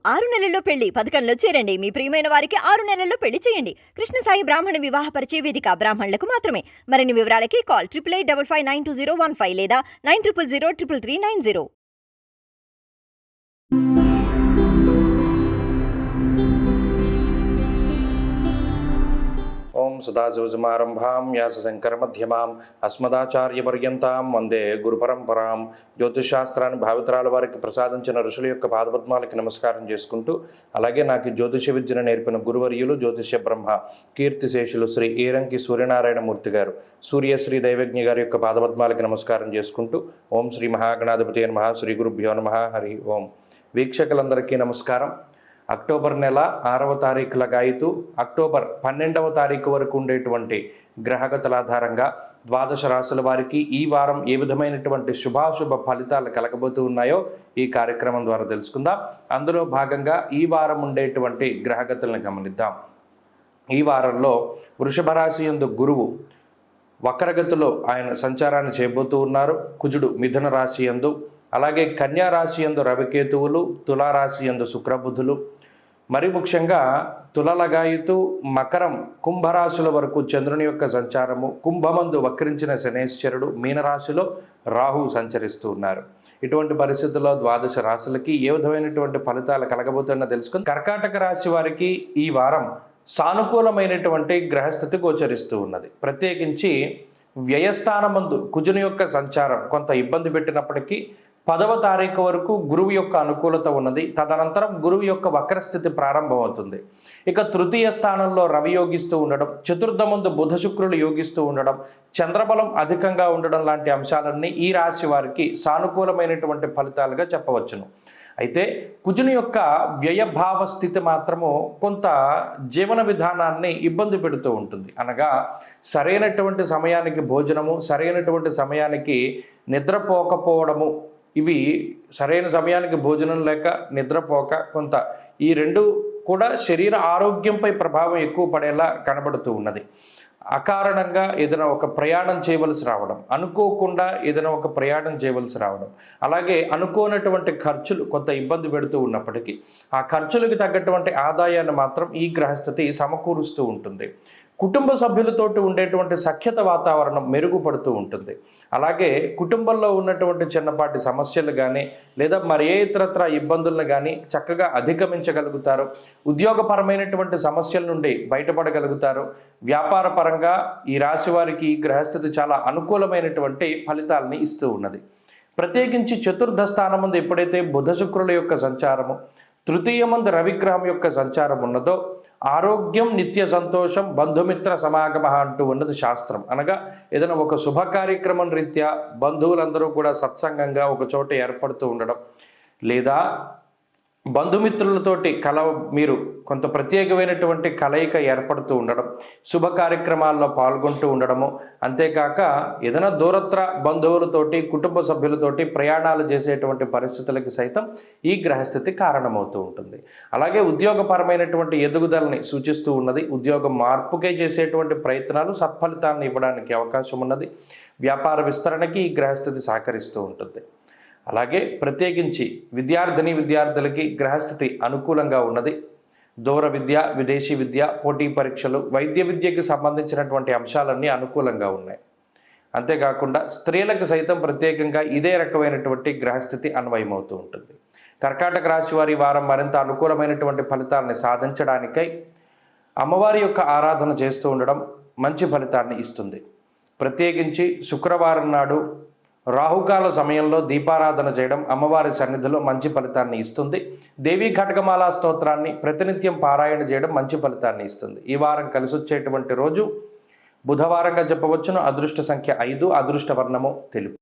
6 నెలల్లో పెళ్లి పథకంలో చేరండి. మీ ప్రియమైన వారికి 6 నెలల్లో పెళ్లి చేయండి. కృష్ణ సాయి బ్రాహ్మణ వివాహ పరిచయ వేదిక బ్రాహ్మణులకు మాత్రమే. మరిన్ని వివరాలకి కాల్ 8855592015 లేదా 9000333990. ఓం సదాశివసమారంభాం వ్యాసశంకరమధ్యమాం అస్మదాచార్యపర్యంతాం వందే గురుపరంపరాం. జ్యోతిషశాస్త్రాన్ని భావితరాల వారికి ప్రసాదించిన ఋషుల యొక్క పాదపద్మాలకి నమస్కారం చేసుకుంటూ, అలాగే నాకు జ్యోతిష విద్యను నేర్పిన గురువర్యులు జ్యోతిష బ్రహ్మ కీర్తిశేషులు శ్రీ ఈరంకి సూర్యనారాయణమూర్తి గారు, సూర్యశ్రీ దైవజ్ఞ గారి యొక్క పాదపద్మాలకి నమస్కారం చేసుకుంటూ, ఓం శ్రీ మహాగణాధిపతి నమః, శ్రీ గురుభ్యో నమః, హరి ఓం. వీక్షకులందరికీ నమస్కారం. అక్టోబర్ నెల 6వ తారీఖు లగాయితూ అక్టోబర్ 12వ తారీఖు వరకు ఉండేటువంటి గ్రహగతుల ఆధారంగా ద్వాదశ రాశుల వారికి ఈ వారం ఏ విధమైనటువంటి శుభాశుభ ఫలితాలు కలగబోతూ ఉన్నాయో ఈ కార్యక్రమం ద్వారా తెలుసుకుందాం. అందులో భాగంగా ఈ వారం ఉండేటువంటి గ్రహగతులను గమనిద్దాం. ఈ వారంలో వృషభ రాశి యందు గురువు వక్రగతిలో ఆయన సంచారాన్ని చేయబోతూ ఉన్నారు. కుజుడు మిథున రాశి యందు, అలాగే కన్యా రాశి యందు రవికేతువులు, తులారాశి యందు శుక్రబుధులు, మరి ముఖ్యంగా తులలగాయితూ మకరం కుంభరాశుల వరకు చంద్రుని యొక్క సంచారము, కుంభమందు వక్రించిన శనేశ్వరుడు, మీనరాశిలో రాహు సంచరిస్తూ ఉన్నారు. ఇటువంటి పరిస్థితుల్లో ద్వాదశ రాశులకి ఏ విధమైనటువంటి ఫలితాలు కలగబోతున్నా తెలుసుకుని, కర్కాటక రాశి వారికి ఈ వారం సానుకూలమైనటువంటి గ్రహస్థితి గోచరిస్తూ ఉన్నది. ప్రత్యేకించి వ్యయస్థానమందు కుజుని యొక్క సంచారం కొంత ఇబ్బంది పెట్టినప్పటికీ 10వ తారీఖు వరకు గురువు యొక్క అనుకూలత ఉన్నది. తదనంతరం గురువు యొక్క వక్రస్థితి ప్రారంభమవుతుంది. ఇక తృతీయ స్థానంలో రవి యోగిస్తూ ఉండడం, చతుర్థమందు బుధ శుక్రులు యోగిస్తూ ఉండడం, చంద్రబలం అధికంగా ఉండడం లాంటి అంశాలన్నీ ఈ రాశి వారికి సానుకూలమైనటువంటి ఫలితాలుగా చెప్పవచ్చును. అయితే కుజుని యొక్క వ్యయభావ స్థితి మాత్రము కొంత జీవన విధానాన్ని ఇబ్బంది పెడుతూ ఉంటుంది. అనగా సరైనటువంటి సమయానికి భోజనము, సరైనటువంటి సమయానికి నిద్రపోకపోవడము, ఇవి సరైన సమయానికి భోజనం లేక నిద్రపోక కొంత ఈ రెండు కూడా శరీర ఆరోగ్యంపై ప్రభావం ఎక్కువ పడేలా కనబడుతూ ఉన్నది. అకారణంగా ఏదైనా ఒక ప్రయాణం చేయవలసి రావడం, అనుకోకుండా ఏదైనా ఒక ప్రయాణం చేయవలసి రావడం, అలాగే అనుకోనటువంటి ఖర్చులు కొంత ఇబ్బంది పెడుతూ ఉన్నప్పటికీ ఆ ఖర్చులకు తగ్గటువంటి ఆదాయాన్ని మాత్రం ఈ గ్రహస్థితి సమకూరుస్తూ ఉంటుంది. కుటుంబ సభ్యులతోటి ఉండేటువంటి సఖ్యత వాతావరణం మెరుగుపడుతూ ఉంటుంది. అలాగే కుటుంబంలో ఉన్నటువంటి చిన్నపాటి సమస్యలు కానీ లేదా మరి ఏ ఇతరత్ర ఇబ్బందులను కానీ చక్కగా అధిగమించగలుగుతారు. ఉద్యోగపరమైనటువంటి సమస్యల నుండి బయటపడగలుగుతారు. వ్యాపార పరంగా ఈ రాశి వారికి ఈ గ్రహస్థితి చాలా అనుకూలమైనటువంటి ఫలితాలని ఇస్తూ ఉన్నది. ప్రత్యేకించి చతుర్థ స్థానమందు ఎప్పుడైతే బుధ శుక్రుల యొక్క సంచారము, తృతీయమందు రవిగ్రహం యొక్క సంచారం ఉన్నదో ఆరోగ్యం, నిత్య సంతోషం, బంధుమిత్ర సమాగమ అంటూ ఉన్నది శాస్త్రం. అనగా ఏదైనా ఒక శుభ కార్యక్రమం రీత్యా బంధువులందరూ కూడా సత్సంగంగా ఒక చోట ఏర్పడుతూ ఉండడం, లేదా బంధుమిత్రులతోటి మీరు కొంత ప్రత్యేకమైనటువంటి కలయిక ఏర్పడుతూ ఉండడం, శుభ కార్యక్రమాల్లో పాల్గొంటూ ఉండడము, అంతేకాక ఏదైనా దూరత్ర బంధువులతోటి కుటుంబ సభ్యులతోటి ప్రయాణాలు చేసేటువంటి పరిస్థితులకి సైతం ఈ గ్రహస్థితి కారణమవుతూ ఉంటుంది. అలాగే ఉద్యోగపరమైనటువంటి ఎదుగుదలని సూచిస్తూ ఉన్నది. ఉద్యోగం మార్పుకే చేసేటువంటి ప్రయత్నాలు సత్ఫలితాలను ఇవ్వడానికి అవకాశం ఉన్నది. వ్యాపార విస్తరణకి ఈ గ్రహస్థితి సహకరిస్తూ ఉంటుంది. అలాగే ప్రత్యేకించి విద్యార్థులకి గ్రహస్థితి అనుకూలంగా ఉన్నది. దూర విద్య, విదేశీ విద్య, పోటీ పరీక్షలు, వైద్య విద్యకి సంబంధించినటువంటి అంశాలన్నీ అనుకూలంగా ఉన్నాయి. అంతేకాకుండా స్త్రీలకు సైతం ప్రత్యేకంగా ఇదే రకమైనటువంటి గ్రహస్థితి అన్వయమవుతూ ఉంటుంది. కర్కాటక రాశి వారి వారం మరింత అనుకూలమైనటువంటి ఫలితాలని సాధించడానికై అమ్మవారి యొక్క ఆరాధన చేస్తూ ఉండడం మంచి ఫలితాన్ని ఇస్తుంది. ప్రత్యేకించి శుక్రవారం నాడు రాహుకాల సమయంలో దీపారాధన చేయడం అమ్మవారి సన్నిధిలో మంచి ఫలితాన్ని ఇస్తుంది. దేవీ ఘటకమాల స్తోత్రాన్ని ప్రతినిత్యం పారాయణ చేయడం మంచి ఫలితాన్ని ఇస్తుంది. ఈ వారం కలిసి వచ్చేటువంటి రోజు బుధవారంగా చెప్పవచ్చును. అదృష్ట సంఖ్య 5, అదృష్ట వర్ణము తెలుపు.